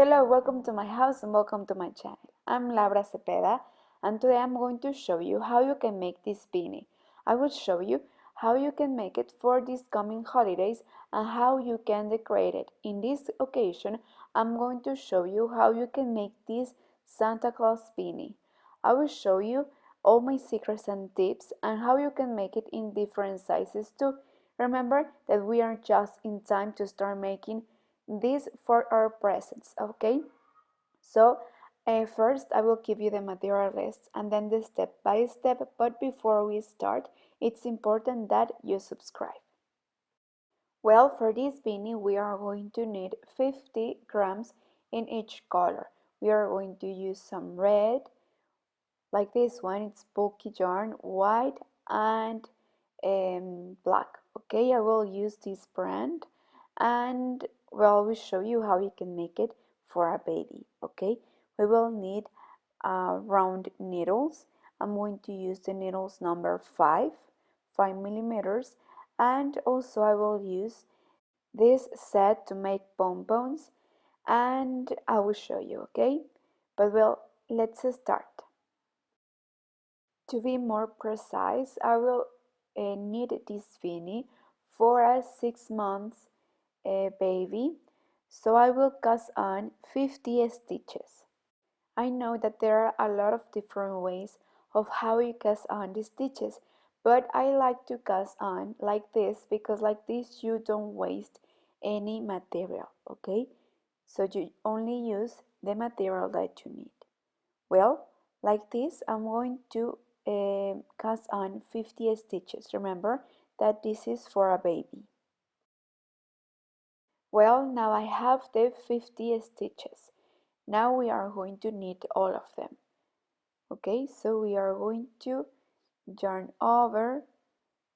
Hello, welcome to my house and welcome to my channel. I'm Laura Cepeda and today I'm going to show you how you can make this beanie. I will show you how you can make it for these coming holidays and how you can decorate it. In this occasion, I'm going to show you how you can make this Santa Claus beanie. I will show you all my secrets and tips and how you can make it in different sizes too. Remember that we are just in time to start making this for our presents, okay? So first I will give you the material list and then the step by step, but before we start it's important that you subscribe. Well, for this beanie we are going to need 50 grams in each color. We are going to use some red, like this one, it's bulky yarn, white and black. Okay, I will use this brand and well, we show you how you can make it for a baby. Okay, we will need round needles. I'm going to use the needles number 5 millimeters, and also I will use this set to make pom-poms and I will show you. Okay, but well, let's start. To be more precise, I will need this beanie for a 6 months baby, so I will cast on 50 stitches. I know that there are a lot of different ways of how you cast on the stitches, but I like to cast on like this because like this you don't waste any material, okay? So you only use the material that you need. Well, like this I'm going to cast on 50 stitches. Remember that this is for a baby. Well, now I have the 50 stitches. Now we are going to knit all of them. Okay, so we are going to yarn over.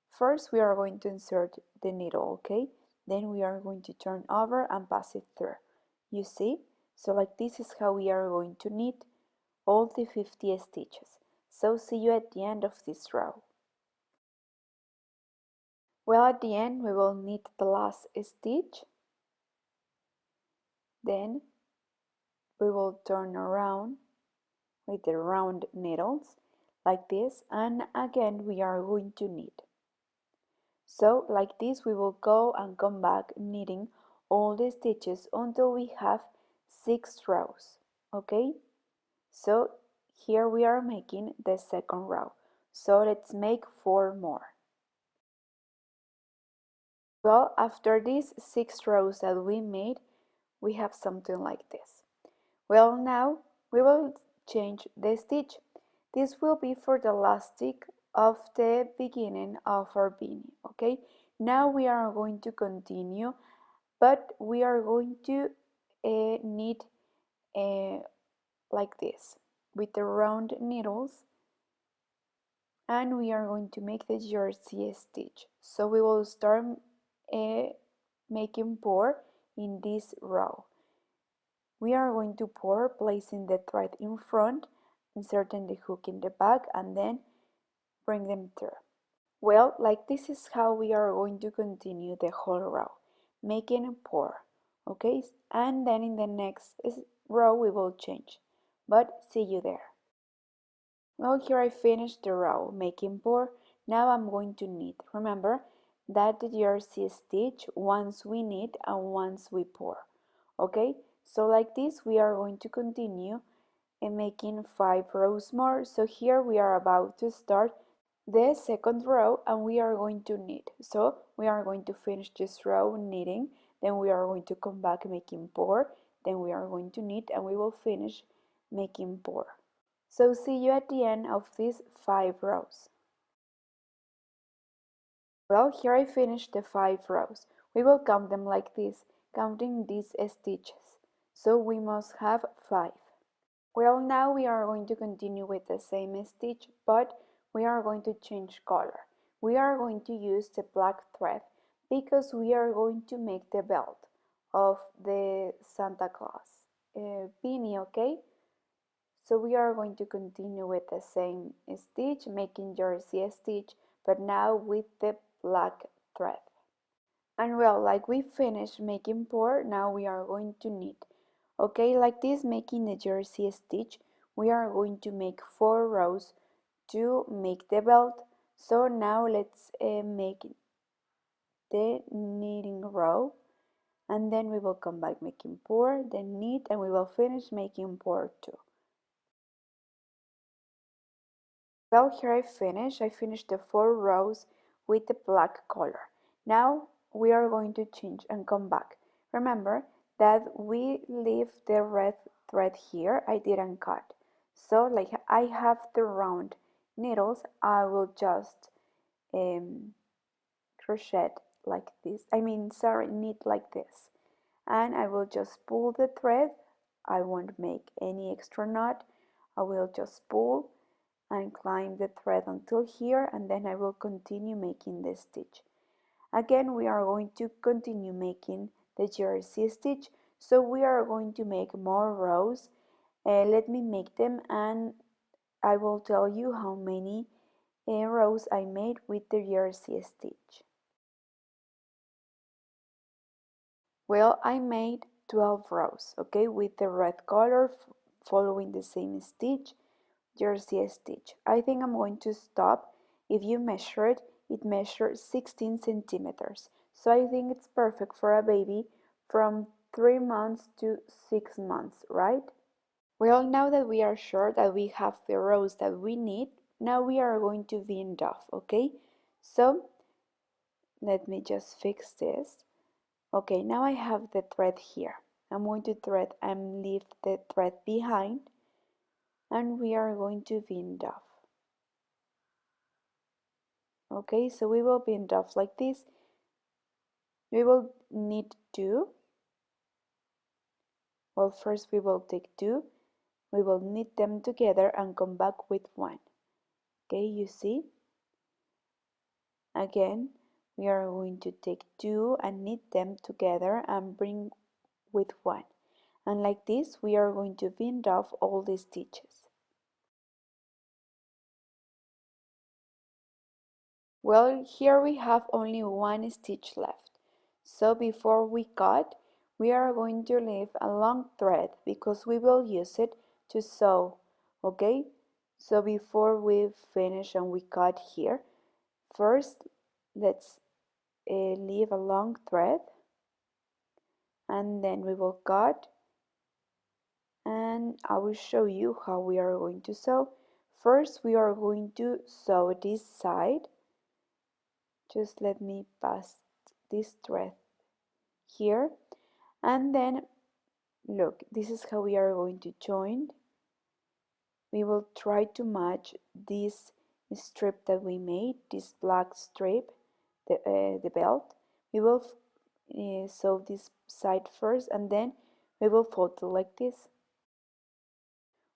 First we are going to insert the needle, okay? Then we are going to turn over and pass it through. You see? So like this is how we are going to knit all the 50 stitches. So see you at the end of this row. Well, at the end we will knit the last stitch. Then we will turn around with the round needles like this, and again we are going to knit. So like this we will go and come back knitting all the stitches until we have 6 rows. Okay, so here we are making the second row, so let's make 4 more. Well, after these 6 rows that we made, we have something like this. Well, now we will change the stitch. This will be for the elastic of the beginning of our beanie, okay? Now we are going to continue, but we are going to knit like this with the round needles, and we are going to make the jersey stitch. So we will start making pour in this row. We are going to pour, placing the thread in front, inserting the hook in the back, and then bring them through. Well, like this is how we are going to continue the whole row, making a pour, okay? And then in the next row we will change, but see you there. Well, here I finished the row, making pour. Now I'm going to knit. Remember that the jersey stitch once we knit and once we pour, okay? So like this we are going to continue and making 5 rows more. So here we are about to start the second row and we are going to knit. So we are going to finish this row knitting, then we are going to come back making pour, then we are going to knit and we will finish making pour. So see you at the end of these 5 rows. Well, here I finished the 5 rows. We will count them like this, counting these stitches. So we must have 5. Well, now we are going to continue with the same stitch, but we are going to change color. We are going to use the black thread because we are going to make the belt of the Santa Claus beanie, okay? So we are going to continue with the same stitch, making jersey stitch, but now with the black thread. And well, like we finished making pour, now we are going to knit. Okay, like this, making the jersey stitch, we are going to make 4 rows to make the belt. So now let's make the knitting row, and then we will come back making 4, then knit, and we will finish making 4 too. Well, here I finished the 4 rows with the black color. Now we are going to change and come back. Remember that we leave the red thread here, I didn't cut. So like I have the round needles, I will just crochet like this. Knit like this. And I will just pull the thread. I won't make any extra knot. I will just pull and climb the thread until here, and then I will continue making the stitch. Again, we are going to continue making the jersey stitch, so we are going to make more rows. Let me make them, and I will tell you how many rows I made with the jersey stitch. Well, I made 12 rows, okay, with the red color following the same stitch, jersey stitch. I think I'm going to stop. If you measure it, it measures 16 centimeters. So I think it's perfect for a baby from 3 months to 6 months, right? Well, now that we are sure that we have the rows that we need, now we are going to bind off, okay? So let me just fix this. Okay, now I have the thread here. I'm going to thread and leave the thread behind, and we are going to bind off. Okay, so we will bind off like this. We will knit 2. Well, first we will take 2. We will knit them together and come back with 1. Okay, you see? Again, we are going to take 2 and knit them together and bring with 1. And like this, we are going to bind off all the stitches. Well, here we have only 1 stitch left. So before we cut, we are going to leave a long thread because we will use it to sew, okay? So before we finish and we cut here, first let's leave a long thread, and then we will cut, and I will show you how we are going to sew. First we are going to sew this side. Just let me pass this thread here, and then look, this is how we are going to join. We will try to match this strip that we made, this black strip, the belt. We will sew this side first, and then we will fold it like this.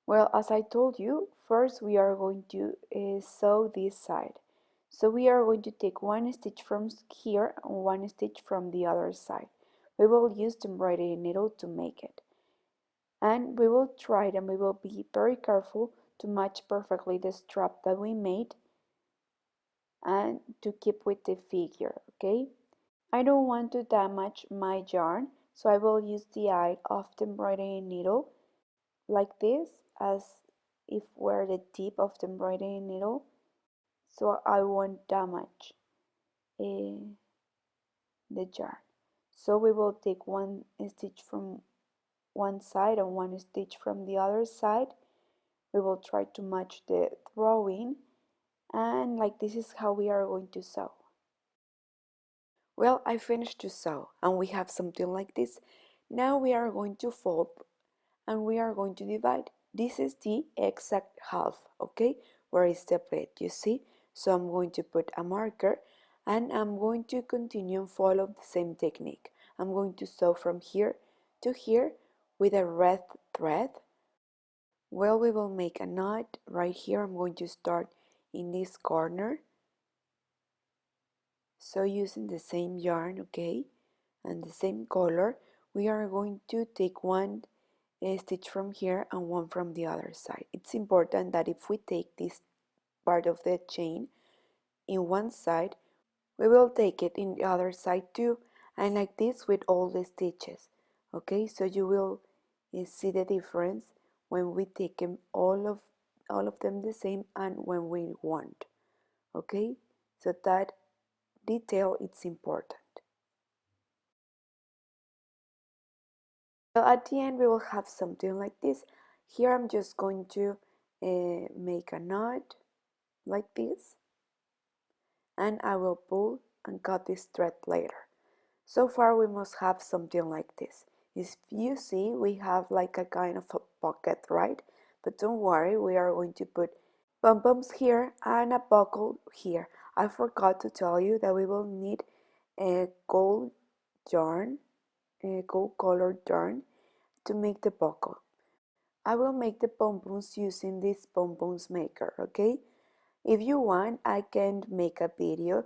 Well, as I told you, first we are going to sew this side. So we are going to take 1 stitch from here and 1 stitch from the other side. We will use the embroidery needle to make it. And we will try it, and we will be very careful to match perfectly the strap that we made and to keep with the figure, okay? I don't want to damage my yarn, so I will use the eye of the embroidery needle like this, as if were the tip of the embroidery needle, so I won't damage the yarn. So we will take 1 stitch from one side and 1 stitch from the other side. We will try to match the throwing, and like this is how we are going to sew. Well, I finished to sew, and we have something like this. Now we are going to fold, and we are going to divide. This is the exact half, okay? Where is the plate, you see? So I'm going to put a marker, and I'm going to continue and follow the same technique. I'm going to sew from here to here with a red thread. Well, we will make a knot right here. I'm going to start in this corner. So using the same yarn, okay, and the same color, we are going to take 1 stitch from here and 1 from the other side. It's important that if we take this part of the chain in one side, we will take it in the other side too, and like this with all the stitches. Okay, so you will see the difference when we take them all of them the same and when we want. Okay, so that detail is important. So at the end we will have something like this. Here I'm just going to make a knot like this, and I will pull and cut this thread later. So far we must have something like this. If you see, we have like a kind of a pocket, right? But don't worry, we are going to put pom-poms here and a buckle here. I forgot to tell you that we will need a gold yarn, a gold colored yarn to make the buckle. I will make the pom-poms using this pom-poms maker, okay? If you want, I can make a video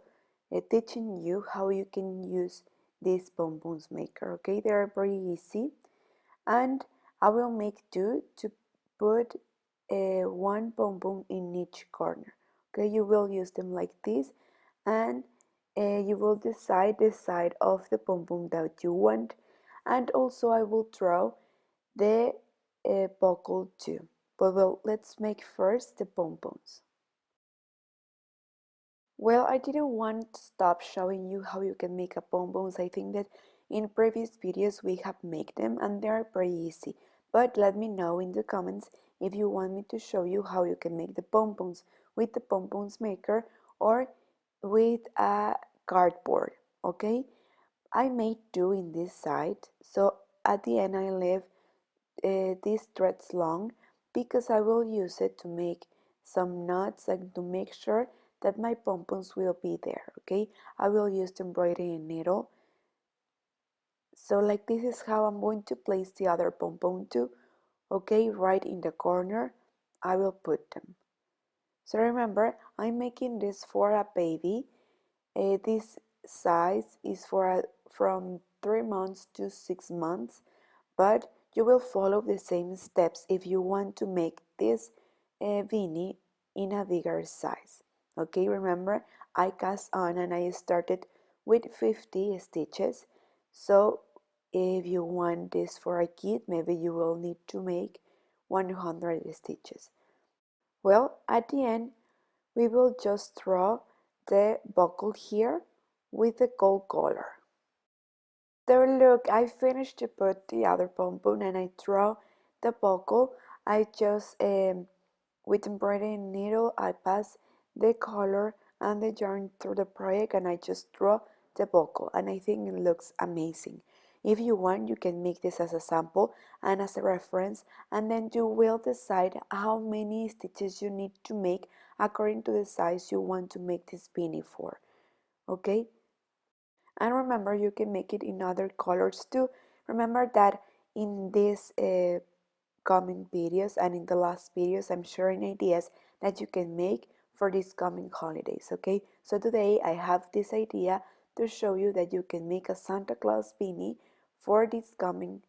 teaching you how you can use this pom-poms maker, okay? They are very easy, and I will make two to put one pom-pom in each corner, okay? You will use them like this, and you will decide the side of the pom-pom that you want, and also I will draw the buckle too. But well, let's make first the pom-poms. Well, I didn't want to stop showing you how you can make a pom-poms. I think that in previous videos we have made them and they are pretty easy. But let me know in the comments if you want me to show you how you can make the pom-poms with the pom-poms maker or with a cardboard, okay? I made two in this side, so at the end I leave these threads long because I will use it to make some knots and to make sure that my pom-poms will be there, okay? I will use the embroidery needle. So like this is how I'm going to place the other pom-pom too, okay? Right in the corner, I will put them. So remember, I'm making this for a baby. This size is from 3 months to 6 months, but you will follow the same steps if you want to make this beanie in a bigger size. Okay, remember I cast on and I started with 50 stitches. So if you want this for a kid, maybe you will need to make 100 stitches. Well, at the end, we will just draw the buckle here with the gold color. So look, I finished to put the other pom-pom and I draw the buckle. I just, with embroidery needle, I pass the color and the yarn through the project and I just draw the buckle and I think it looks amazing. If you want, you can make this as a sample and as a reference, and then you will decide how many stitches you need to make according to the size you want to make this beanie for. Okay? And remember, you can make it in other colors too. Remember that in these coming videos and in the last videos, I'm sharing ideas that you can make for these coming holidays, okay? So today I have this idea to show you that you can make a Santa Claus beanie for this coming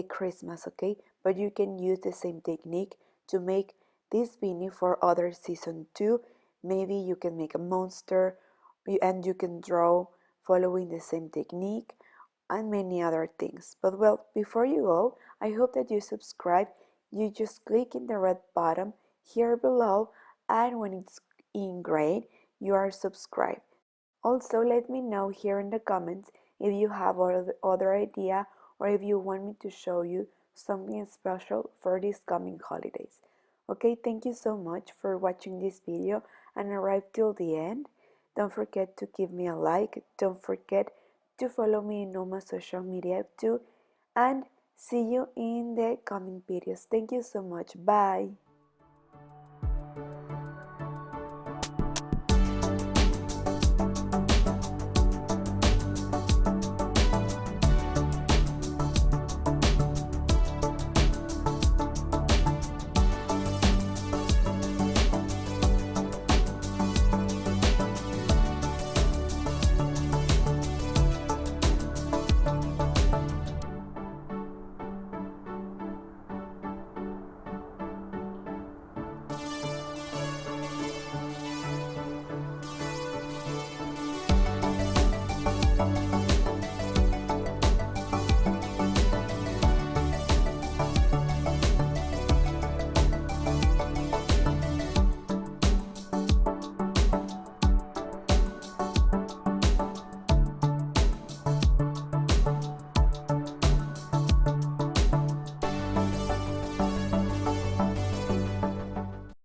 Christmas, okay? But you can use the same technique to make this beanie for other season too. Maybe you can make a monster and you can draw following the same technique and many other things. But well, before you go, I hope that you subscribe. You just click in the red button here below, and when it's in gray, you are subscribed. Also, let me know here in the comments if you have other idea or if you want me to show you something special for these coming holidays. Okay, thank you so much for watching this video and arrive till the end. Don't forget to give me a like. Don't forget to follow me in all my social media too. And see you in the coming videos. Thank you so much. Bye.